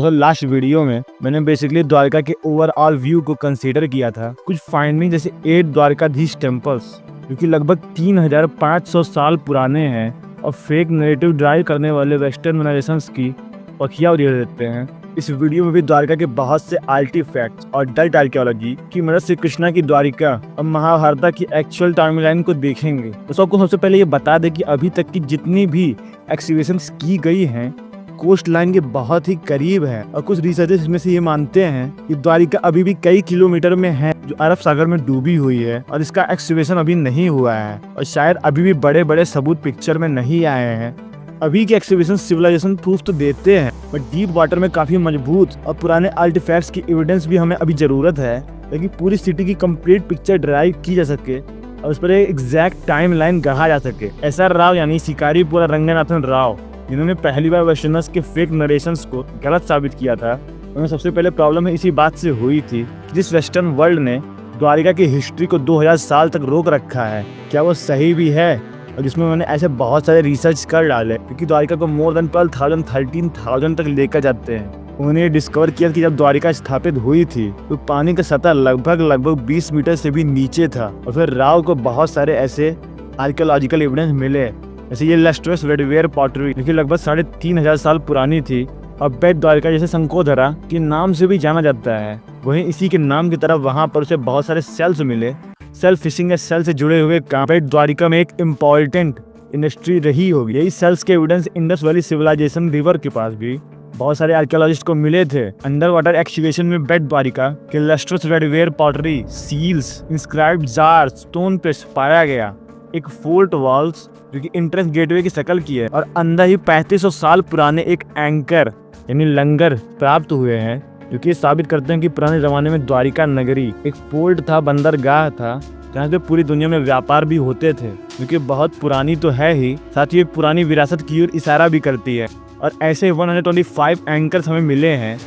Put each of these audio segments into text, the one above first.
तो last video में मैंने बेसिकली द्वारका के ओवरऑल व्यू को कंसीडर किया था। कुछ फाइंडिंग जैसे 8 द्वारकाधीश टेम्पल्स जो कि लगभग 3500 साल पुराने हैं और फेक नैरेटिव ड्राइव करने वाले वेस्टर्न नरेशंस की पखियाँ उड़ेल देते हैं। इस वीडियो में भी द्वारका के बहुत से आर्टिफैक्ट्स और डल्ट आर्कियोलॉजी की मदद से कृष्णा की द्वारिका और महाभारत की एक्चुअल टाइमलाइन को देखेंगे। तो सबको सबसे पहले ये बता दें कि अभी तक की जितनी भी एक्सकवेशंस की गई हैं कोस्ट लाइन के बहुत ही करीब है और कुछ रिसर्चर्स इसमें से ये मानते हैं कि द्वारिका अभी भी कई किलोमीटर में है जो अरब सागर में डूबी हुई है और इसका एक्सकवेशन अभी नहीं हुआ है और शायद अभी भी बड़े बड़े सबूत पिक्चर में नहीं आए हैं। अभी के एक्सकवेशन सिविलाइजेशन प्रूफ तो देते हैं बट डीप वाटर में काफी मजबूत और पुराने आर्टिफैक्ट्स की एविडेंस भी हमें अभी जरूरत है ताकि पूरी सिटी की कंप्लीट पिक्चर ड्राइव की जा सके और उस पर एक एग्जैक्ट टाइम लाइन गढ़ा जा सके। SR राव यानी शिकारीपुरा रंगनाथन राव जिन्होंने पहली बार वेस्टर्नर्स के फेक नरेशंस को गलत साबित किया था, उन्हें सबसे पहले प्रॉब्लम इसी बात से हुई थी कि जिस वेस्टर्न वर्ल्ड ने द्वारिका की हिस्ट्री को 2000 साल तक रोक रखा है क्या वो सही भी है, और जिसमें उन्होंने ऐसे बहुत सारे रिसर्च कर डाले क्योंकि द्वारिका को मोर देन 12,000 13,000 तक लेकर जाते हैं। उन्होंने डिस्कवर किया कि जब द्वारिका स्थापित हुई थी तो पानी का सतह लगभग 20 मीटर से भी नीचे था और फिर राव को बहुत सारे ऐसे आर्कियोलॉजिकल एविडेंस मिले जैसे ये लेस्ट्रस रेडवेयर पॉटरी जो कि लगभग 3,500 साल पुरानी थी और बेट द्वारिका जैसे शंकोधरा के नाम से भी जाना जाता है। वहीं इसी के नाम की तरफ वहां पर उसे बहुत सारे सेल्स मिले। सेल फिशिंग या सेल से जुड़े हुए काम बेट द्वारिका में एक इम्पोर्टेंट इंडस्ट्री रही होगी। यही सेल्स के evidence Indus Valley Civilization river के पास भी बहुत सारे आर्कियोलॉजिस्ट को मिले थे। अंडर वाटर एक्सकवेशन में बेट द्वारिका के lustrous redware pottery, seals, inscribed jar, stone paste पाया गया। एक फोर्ट वॉल्स जो कि एंट्रेंस गेटवे की शक्ल की है और अंदर ही 3500 साल पुराने एक एंकर यानी लंगर प्राप्त हुए हैं जो कि साबित करते हैं कि पुराने जमाने में द्वारिका नगरी एक पोर्ट था, बंदरगाह था जहाँ से पूरी दुनिया में व्यापार भी होते थे, जो कि बहुत पुरानी तो है ही साथ ही एक पुरानी विरासत की ओर इशारा भी करती है। और ऐसे 125 एंकर्स हमें मिले हैं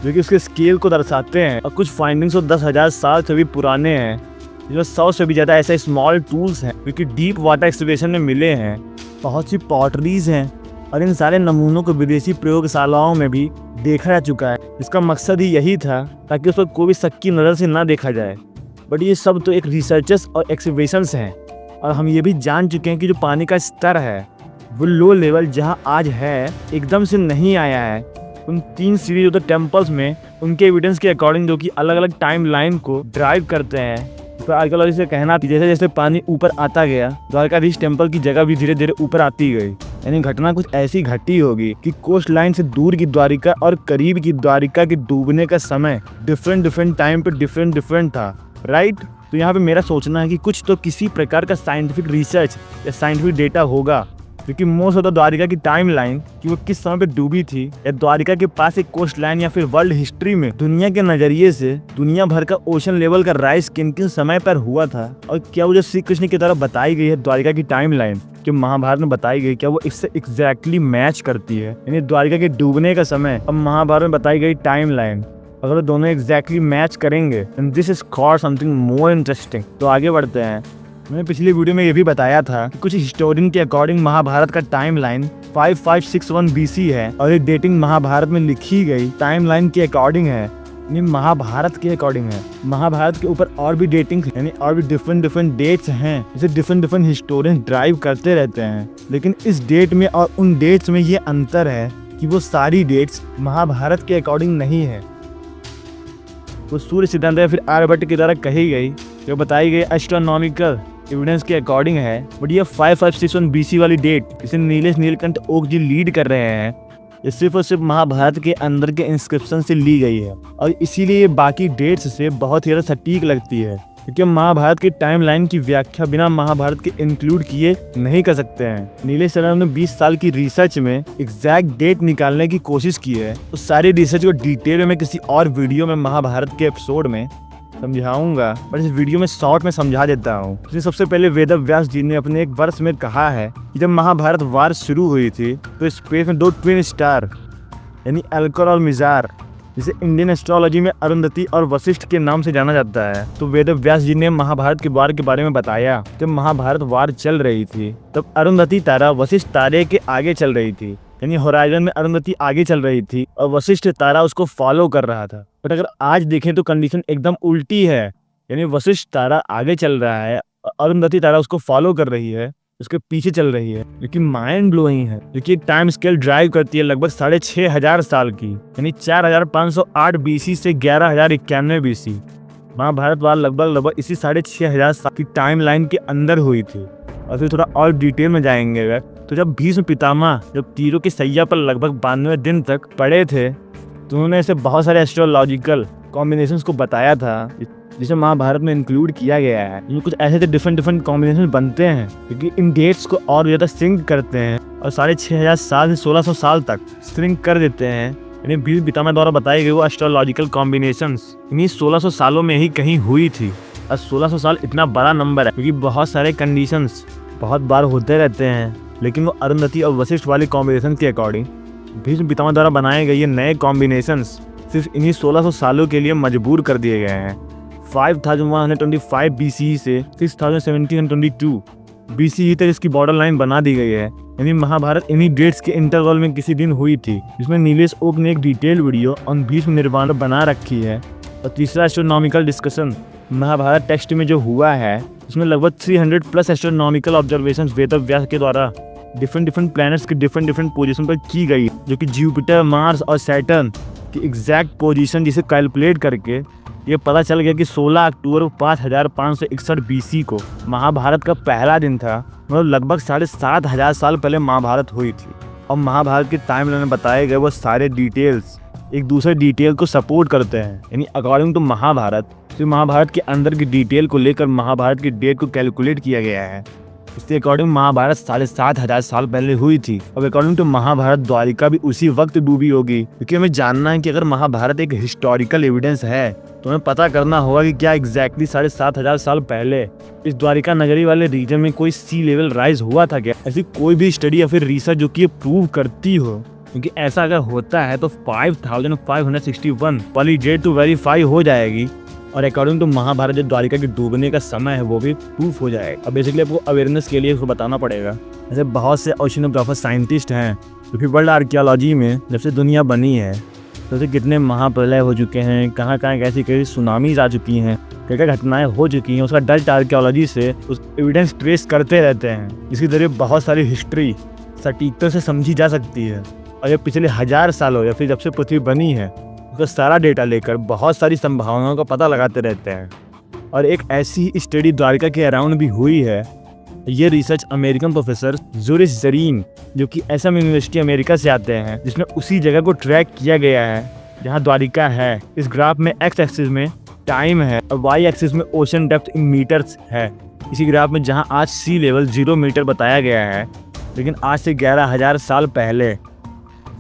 जो कि उसके स्केल को दर्शाते हैं और कुछ फाइंडिंग्स 10,000 साल से भी पुराने हैं जो 100 से भी ज़्यादा ऐसे स्मॉल टूल्स हैं क्योंकि डीप वाटर एक्सकवेशन में मिले हैं। बहुत सी पॉटरीज हैं और इन सारे नमूनों को विदेशी प्रयोगशालाओं में भी देखा जा चुका है। इसका मकसद ही यही था ताकि उस पर कोई भी शक की नज़र से ना देखा जाए। बट ये सब तो एक रिसर्चर्स और एक्सकवेशंस हैं और हम ये भी जान चुके हैं कि जो पानी का स्तर है वो लो लेवल जहाँ आज है एकदम से नहीं आया है। उन 3 सीरीज ऑफ टेम्पल्स में उनके एविडेंस के अकॉर्डिंग जो कि अलग अलग टाइम लाइन को ड्राइव करते हैं। तो आर्कियोलॉजी से कहना कि जैसे जैसे पानी ऊपर आता गया द्वारकाधीश टेम्पल की जगह भी धीरे धीरे ऊपर आती गई। यानी घटना कुछ ऐसी घटी होगी कि कोस्ट लाइन से दूर की द्वारिका और करीब की द्वारिका के डूबने का समय डिफरेंट टाइम पे डिफरेंट था, राइट। तो यहाँ पे मेरा सोचना है कि कुछ तो किसी प्रकार का साइंटिफिक रिसर्च या साइंटिफिक डेटा होगा क्योंकि मोस्ट ऑफ द द्वारिका की टाइम लाइन कि वो किस समय पे डूबी थी या द्वारिका के पास एक कोस्ट लाइन या फिर वर्ल्ड हिस्ट्री में दुनिया के नजरिए से दुनिया भर का ओशन लेवल का राइज किन किन समय पर हुआ था और क्या वो जो श्री कृष्ण की तरफ बताई गई है द्वारिका की टाइम लाइन जो महाभारत में बताई गई क्या वो इससे एग्जैक्टली मैच करती है। यानी द्वारिका के डूबने का समय और महाभारत में बताई गई टाइम लाइन अगर दोनों एग्जैक्टली मैच करेंगे this is called something more interesting. तो आगे बढ़ते हैं। मैंने पिछली वीडियो में ये भी बताया था कि कुछ हिस्टोरियन के अकॉर्डिंग महाभारत का टाइम लाइन 5561 BC है और ये डेटिंग महाभारत में लिखी गई टाइम लाइन के अकॉर्डिंग है, यानी महाभारत के अकॉर्डिंग है। महाभारत के ऊपर और भी डेटिंग यानी और भी डिफरेंट डेट्स हैं जिसे डिफरेंट हिस्टोरियन ड्राइव करते रहते हैं, लेकिन इस डेट में और उन डेट्स में ये अंतर है कि वो सारी डेट्स महाभारत के अकॉर्डिंग नहीं है। वो सूर्य सिद्धांत या फिर आर्यभट्ट की तरह कही गई जो बताई गई एस्ट्रोनॉमिकल एविडेंस के अकॉर्डिंग है। बट ये 5561 BC वाली डेट इसे नीलेश नीलकंठ ओक जी लीड कर रहे हैं। ये सिर्फ और सिर्फ महाभारत के अंदर के इंस्क्रिप्शन से ली गई है और इसीलिए ये बाकी डेट्स से बहुत ही ज़्यादा सटीक लगती है क्योंकि हम महाभारत की टाइम लाइन की व्याख्या बिना महाभारत के इंक्लूड किए नहीं कर सकते हैं। नीलेश सर ने 20 साल की रिसर्च में एग्जैक्ट डेट निकालने की कोशिश की है। तो सारी रिसर्च को डिटेल में किसी और वीडियो में महाभारत के एपिसोड में समझाऊंगा, बट इस वीडियो में शॉर्ट में समझा देता हूँ। सबसे पहले वेदव्यास जी ने अपने एक वर्ष में कहा है कि जब महाभारत वार शुरू हुई थी तो स्पेस में 2 ट्विन स्टार यानी अल्कोर और मिजार जिसे इंडियन एस्ट्रोलॉजी में अरुंधति और वशिष्ठ के नाम से जाना जाता है। तो वेदव्यास जी ने महाभारत के वार के बारे में बताया। जब महाभारत वार चल रही थी तब अरुंधति तारा वशिष्ठ तारे के आगे चल रही थी यानी होराइजन में अरुंधति आगे चल रही थी और वशिष्ठ तारा उसको फॉलो कर रहा था। बट अगर आज देखें तो कंडीशन एकदम उल्टी है, यानी वशिष्ठ तारा आगे चल रहा है, अरुंधति तारा उसको फॉलो कर रही है, उसके पीछे चल रही है, लेकिन माइंड ब्लोइंग है क्योंकि टाइम स्केल ड्राइव करती है लगभग 6500 साल की, यानी 4508 BC से 11091 BC। महाभारत वार लगभग इसी 6500 साल की टाइम लाइन के अंदर हुई थी। और फिर थोड़ा और डिटेल में जाएंगे अगर तो जब भीष्म पितामह जब तीरों की सैया पर लगभग 92 दिन तक पड़े थे तो उन्होंने ऐसे बहुत सारे एस्ट्रोलॉजिकल कॉम्बिनेशंस को बताया था जिसे महाभारत में इंक्लूड किया गया है। इनमें कुछ ऐसे डिफरेंट कॉम्बिनेशन बनते हैं क्योंकि इन डेट्स को और ज़्यादा सिंक करते हैं और 6500 साल से 1600 साल तक सिंक कर देते हैं। यानी भीष्म पितामह द्वारा बताए गए वो एस्ट्रोलॉजिकल कॉम्बिनेशंस इन्हीं 1600 सालों में ही कहीं हुई थी। और 1600 साल इतना बड़ा नंबर है क्योंकि बहुत सारे कंडीशंस बहुत बार होते रहते हैं, लेकिन वो अरुंधति और वशिष्ठ वाले कॉम्बिनेशन के अकॉर्डिंग भीष्म पितामह द्वारा बनाए गए ये नए कॉम्बिनेशंस सिर्फ इन्हीं 1600 सालों के लिए मजबूर कर दिए गए हैं। 5125 BCE से 6722 BCE तक इसकी बॉर्डर लाइन बना दी गई है। यानी महाभारत इन्हीं डेट्स के इंटरवल में किसी दिन हुई थी, जिसमें नीलेश ओक ने एक डिटेल वीडियो ऑन भीष्म निर्वाण बना रखी है। और तीसरा एस्ट्रोनॉमिकल डिस्कशन महाभारत टेक्स्ट में जो हुआ है उसमें लगभग 300+ एस्ट्रोनॉमिकल ऑब्जर्वेशंस वेदव्यास के द्वारा डिफरेंट प्लैनेट्स के डिफरेंट पोजीशन पर की गई, जो कि जुपिटर, मार्स और सैटर्न की एग्जैक्ट पोजीशन जिसे कैलकुलेट करके ये पता चल गया कि 16 अक्टूबर 5561 BC को महाभारत का पहला दिन था। मतलब लगभग 7500 साल पहले महाभारत हुई थी। और महाभारत के टाइमलाइन में बताए गए वो सारे डिटेल्स एक दूसरे डिटेल को सपोर्ट करते हैं। यानी अकॉर्डिंग टू महाभारत सिर्फ महाभारत के अंदर की डिटेल को लेकर महाभारत की डेट को कैलकुलेट किया गया है। इसके अकॉर्डिंग महाभारत 7500 साल पहले हुई थी। और अकॉर्डिंग टू महाभारत द्वारिका भी उसी वक्त डूबी होगी, क्योंकि हमें जानना है कि अगर महाभारत एक हिस्टोरिकल एविडेंस है तो हमें पता करना होगा कि क्या एग्जैक्टली 7500 साल पहले इस द्वारिका नगरी वाले रीजन में कोई सी लेवल राइज हुआ था क्या। ऐसी कोई भी स्टडी या फिर रिसर्च जो कि ये प्रूव करती हो, क्योंकि ऐसा अगर होता है तो 5561 वाली डेट तो वेरीफाई हो जाएगी। और अकॉर्डिंग टू महाभारत जो द्वारिका के डूबने का समय है वो भी प्रूफ हो जाएगा। अब बेसिकली आपको अवेयरनेस के लिए उसको बताना पड़ेगा। ऐसे बहुत से ओशिनोग्राफर साइंटिस्ट हैं जो कि वर्ल्ड आर्कियोलॉजी में जब से दुनिया बनी है तो उसे कितने महाप्रलय हो चुके हैं, कहाँ कैसी सुनामीज आ चुकी हैं, क्या घटनाएं हो चुकी हैं, उसका डल्ट आर्कियोलॉजी से उस एविडेंस ट्रेस करते रहते हैं, जिसके जरिए बहुत सारी हिस्ट्री सटीकता से समझी जा सकती है। और ये पिछले 1000 सालों या फिर जब से पृथ्वी बनी है उसका सारा डेटा लेकर बहुत सारी संभावनाओं का पता लगाते रहते हैं। और एक ऐसी स्टडी द्वारिका के अराउंड भी हुई है। ये रिसर्च अमेरिकन प्रोफेसर जुरिस जरीन जो कि SM यूनिवर्सिटी अमेरिका से आते हैं, जिसमें उसी जगह को ट्रैक किया गया है जहाँ द्वारिका है। इस ग्राफ में X एक्सिस में टाइम है और Y एक्सिस में ओशन डेप्थ इन मीटर्स है। इसी ग्राफ में जहाँ आज सी लेवल 0 मीटर बताया गया है, लेकिन आज से 11000 साल पहले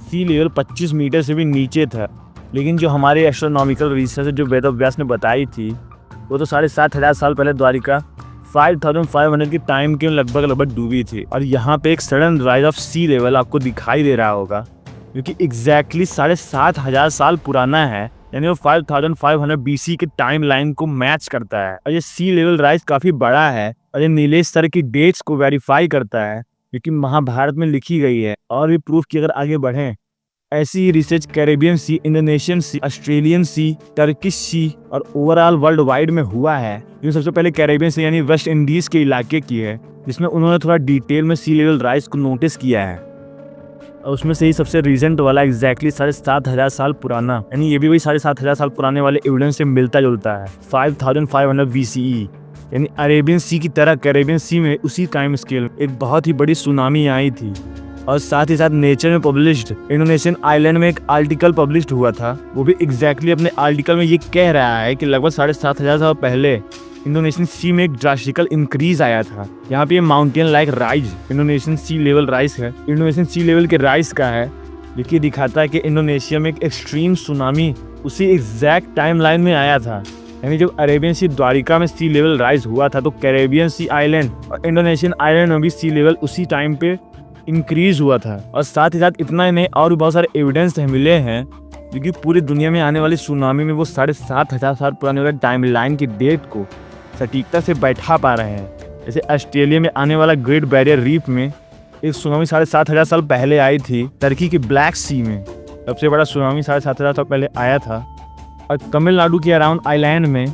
सी लेवल 25 मीटर से भी नीचे था। लेकिन जो हमारे एस्ट्रोनॉमिकल रिसर्च जो वेदव्यास ने बताई थी वो तो 7500 साल पहले द्वारिका 5500 की टाइम के लगभग डूबी थी। और यहाँ पे एक sudden rise of sea level आपको दिखाई दे रहा होगा, क्योंकि एग्जैक्टली 7500 साल पुराना है। यानी वो 5500 BC के टाइम लाइन को मैच करता है। और ये सी लेवल राइज काफ़ी बड़ा है और ये नीलेश सर की डेट्स को वेरीफाई करता है, क्योंकि महाभारत में लिखी गई है। और भी प्रूफ की अगर आगे बढ़ें, ऐसी ही रिसर्च कैरेबियन सी, इंडोनेशियन सी, ऑस्ट्रेलियन सी, टर्किश सी और ओवरऑल वर्ल्ड वाइड में हुआ है। ये सबसे पहले कैरेबियन सी यानी वेस्ट इंडीज के इलाके की है, जिसमें उन्होंने थोड़ा डिटेल में सी लेवल राइज को नोटिस किया है। और उसमें से ही सबसे रिसेंट वाला एग्जैक्टली 7500 साल पुराना, यानी ये भी वही 7500 साल पुराने वाले एविडेंस से मिलता जुलता है। 5500 BCE, यानी अरेबियन सी की तरह कैरेबियन सी में उसी टाइम स्केल में एक बहुत ही बड़ी सुनामी आई थी। और साथ ही साथ नेचर में पब्लिश्ड इंडोनेशियन आइलैंड में एक आर्टिकल पब्लिश्ड हुआ था। वो भी एग्जैक्टली अपने आर्टिकल में ये कह रहा है कि लगभग 7500 साल पहले इंडोनेशियन सी में एक ड्रास्टिकल इंक्रीज आया था। यहाँ पे माउंटेन लाइक राइज इंडोनेशियन सी लेवल राइज है, इंडोनेशियन सी लेवल के राइज का है, जो कि दिखाता है कि इंडोनेशिया में एक एक्सट्रीम सुनामी उसी एग्जैक्ट टाइम लाइन में आया था। यानी जब अरेबियन सी द्वारिका में सी लेवल राइज हुआ था तो कैरेबियन सी आइलैंड और इंडोनेशियन आइलैंड में भी सी लेवल उसी टाइम पे इंक्रीज हुआ था। और साथ ही साथ इतना ही नहीं, और भी बहुत सारे एविडेंस मिले हैं जो कि पूरी दुनिया में आने वाली सुनामी में वो 7500 साल पुराने वाले टाइम लाइन की डेट को सटीकता से बैठा पा रहे हैं। जैसे ऑस्ट्रेलिया में आने वाला ग्रेट बैरियर रीफ में एक सुनामी 7,500 साल पहले आई थी टर्की के ब्लैक सी में। सबसे बड़ा सुनामी 7,500 साल पहले आया था। और तमिलनाडु के अराउंड आइलैंड में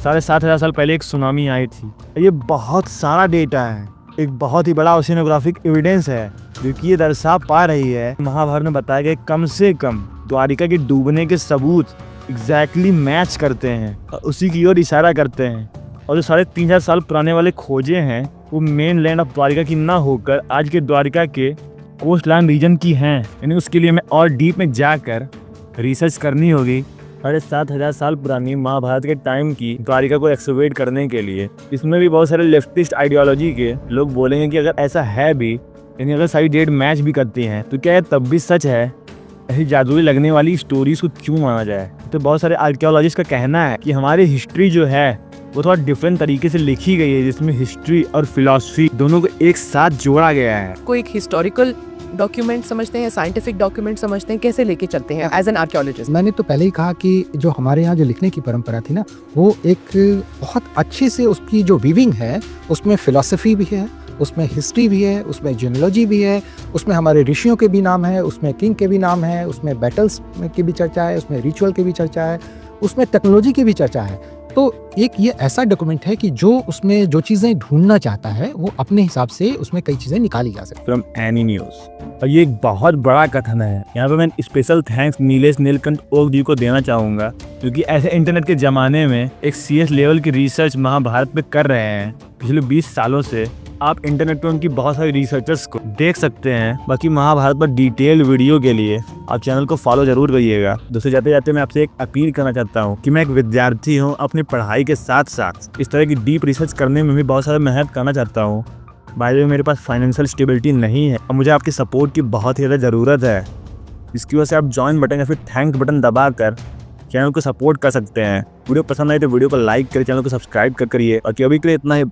7,500 साल पहले एक सुनामी आई थी। ये बहुत सारा डेटा है, एक बहुत ही बड़ा ओशिनोग्राफिक एविडेंस है जो कि ये दर्शा पा रही है। महाभारत में बताया गया कम से कम द्वारिका के डूबने के सबूत एग्जैक्टली मैच करते हैं और उसी की ओर इशारा करते हैं। और जो 3,500 साल पुराने वाले खोजे हैं वो मेन लैंड ऑफ द्वारिका की ना होकर आज के द्वारिका के कोस्ट लाइन रीजन की हैं। यानी उसके लिए हमें और डीप में जाकर रिसर्च करनी होगी। 7,500 साल पुरानी महाभारत के टाइम की द्वारिका को एक्सकवेट करने के लिए। इसमें भी बहुत सारे लेफ्टिस्ट आइडियोलॉजी के लोग बोलेंगे कि अगर ऐसा है भी, यानी अगर सारी डेट मैच भी करती हैं, तो क्या ये तब भी सच है? ऐसी जादुई लगने वाली स्टोरीज को क्यों माना जाए? तो बहुत सारे आर्कियोलॉजिस्ट का कहना है कि हमारी हिस्ट्री जो है वो थोड़ा डिफरेंट तरीके से लिखी गई है, जिसमें हिस्ट्री और फिलॉसफी दोनों को एक साथ जोड़ा गया है। कोई एक हिस्टोरिकल डॉक्यूमेंट समझते हैं, साइंटिफिक डॉक्यूमेंट समझते हैं, कैसे लेके चलते हैं एज एन आर्कियोलॉजिस्ट? मैंने तो पहले ही कहा कि जो हमारे यहाँ जो लिखने की परंपरा थी ना, वो एक बहुत अच्छे से उसकी जो वीविंग है, उसमें फिलॉसफी भी है, उसमें हिस्ट्री भी है, उसमें जियोलॉजी भी है, उसमें हमारे ऋषियों के भी नाम है, उसमें किंग के भी नाम है, उसमें बैटल्स की भी चर्चा है, उसमें रिचुअल की भी चर्चा है, उसमें टेक्नोलॉजी की भी चर्चा है। तो एक ये ऐसा डॉक्यूमेंट है कि जो उसमें जो चीज़ें ढूंढना चाहता है वो अपने हिसाब से उसमें कई चीज़ें निकाली जा सकती फ्रॉम एनी न्यूज़। और ये एक बहुत बड़ा कथन है। यहाँ पे मैं स्पेशल थैंक्स नीलेश नीलकंठ ओक जी को देना चाहूँगा, क्योंकि ऐसे इंटरनेट के ज़माने में एक CS लेवल की रिसर्च महाभारत पे कर रहे हैं पिछले 20 सालों से। आप इंटरनेट पे उनकी बहुत सारी रिसर्चर्स को देख सकते हैं। बाकी महाभारत पर डिटेल वीडियो के लिए आप चैनल को फॉलो जरूर करिएगा। दोस्तों, जाते जाते मैं आपसे एक अपील करना चाहता हूँ कि मैं एक विद्यार्थी हूँ, अपनी पढ़ाई के साथ साथ इस तरह की डीप रिसर्च करने में भी बहुत सारा मेहनत करना चाहता हूँ। बाय द वे, मेरे पास फाइनेंशियल स्टेबिलिटी नहीं है और मुझे आपकी सपोर्ट की बहुत ही ज़्यादा ज़रूरत है। इसकी वजह से आप ज्वाइन बटन या फिर थैंक्स बटन दबा कर चैनल को सपोर्ट कर सकते हैं। वीडियो पसंद आए तो वीडियो को लाइक करिए, चैनल को सब्सक्राइब कर करिए। और अभी के लिए इतना ही।